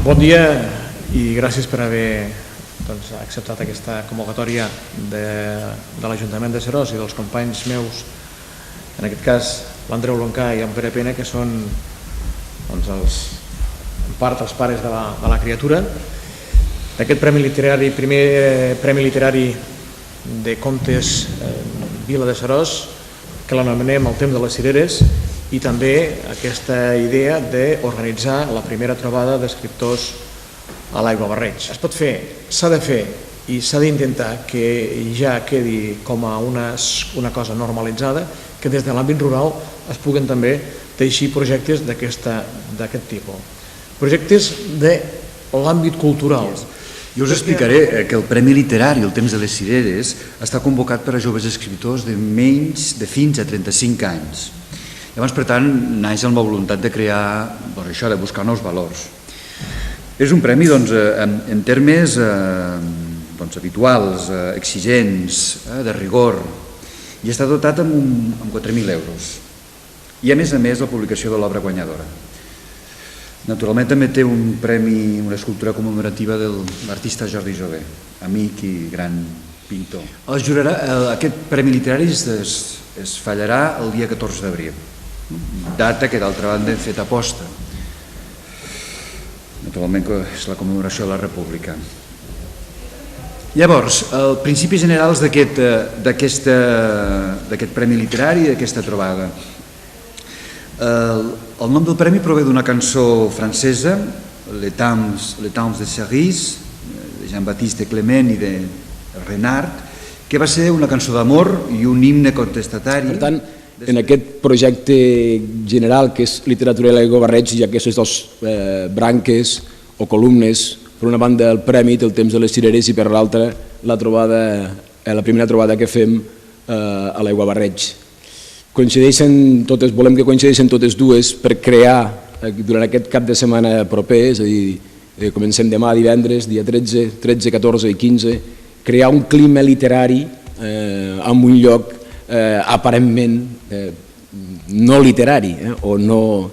Bon dia i gràcies per haver acceptat aquesta convocatòria de l'Ajuntament de Seròs i dels companys meus, en aquest cas l'Andreu Loncà i en Pere Pena, que són en part els pares de la criatura, d'aquest premi literari, primer premi literari de contes Vila de Seròs, que l'anomenem El temps de les cireres, i també aquesta idea d'organitzar la primera trobada d'escriptors a l'Aiguabarreig. Es pot fer, s'ha de fer i s'ha d'intentar que ja quedi com a una cosa normalitzada, que des de l'àmbit rural es puguen també teixir projectes d'aquest tipus. Projectes de l'àmbit cultural. Jo us explicaré que el Premi Literari El temps de les cireres està convocat per a joves escriptors de fins a 35 anys. Llavors, per tant, naix amb la voluntat de crear, això, de buscar nous valors. És un premi, en termes habituals, exigents, de rigor, i està dotat amb 4.000 euros. I, a més, la publicació de l'obra guanyadora. Naturalment, també té un premi, una escultura commemorativa de l'artista Jordi Jové, amic i gran pintor. Aquest premi literari es fallarà el dia 14 d'abril. Data que d'altra banda hem fet aposta. Naturalment que és la commemoració de la República. Llavors, els principis generals d'aquest premi literari i d'aquesta trobada. El nom del premi prové d'una cançó francesa, Les temps de Cerise, de Jean-Baptiste Clement i de Renard, que va ser una cançó d'amor i un himne contestatari. Per tant, en aquest projecte general que és literatura i l'Aiguabarreig, hi ha aquestes dues branques o columnes, per una banda el premi El temps de les cireres i per l'altra la primera trobada que fem a l'Aiguabarreig. Volem que coincideixen totes dues per crear durant aquest cap de setmana proper, és a dir, comencem demà divendres, dia 13, 14 i 15, crear un clima literari en un lloc aparentment no literari o no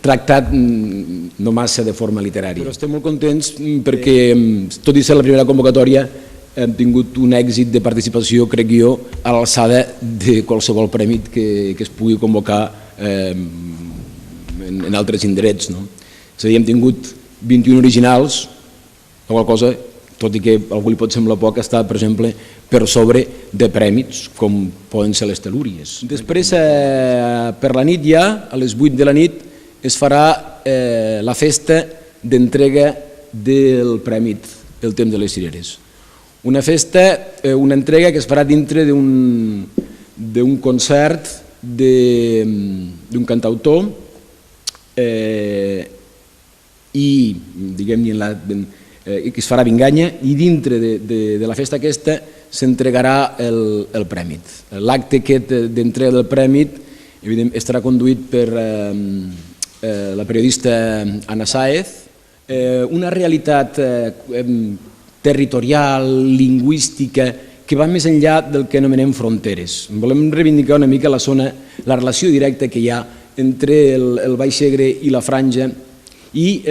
tractat no massa de forma literària. Però estem molt contents perquè, tot i ser la primera convocatòria, hem tingut un èxit de participació, crec jo, a l'alçada de qualsevol premi que es pugui convocar en altres indrets. És a dir, hem tingut 21 originals, la qual cosa, tot i que a algú li pot semblar poc, està, per exemple, per sobre de prèmits, com poden ser les telúries. Després, per la nit ja, a les 8 de la nit, es farà la festa d'entrega del premi El temps de les cireres. Una festa, una entrega que es farà dintre d'un concert d'un cantautor i, diguem-ne, que es farà a Binganya, i dintre de la festa aquesta s'entregarà el premi. L'acte aquest d'entrega del premi estarà conduït per la periodista Anna Sáez. Una realitat territorial, lingüística, que va més enllà del que anomenem fronteres. Volem reivindicar una mica la relació directa que hi ha entre el Baix Segre i la Franja i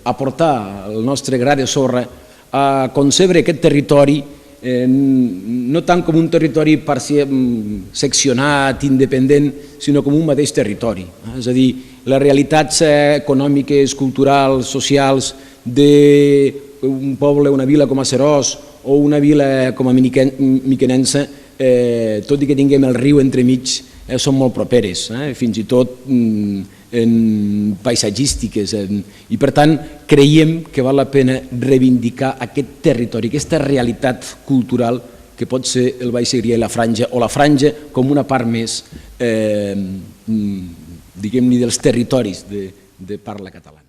aportar el nostre gra de sorra a concebre aquest territori no tant com un territori seccionat, independent, sinó com un mateix territori. És a dir, les realitats econòmiques, culturals, socials d'un poble, una vila com a Seròs o una vila com a Miquenensa, tot i que tinguem el riu entremig, són molt properes, fins i tot paisatgístiques, i per tant creiem que val la pena reivindicar aquest territori, aquesta realitat cultural que pot ser el Baix Segrià i la Franja, o la Franja com una part més, diguem-ne, dels territoris de parla catalana.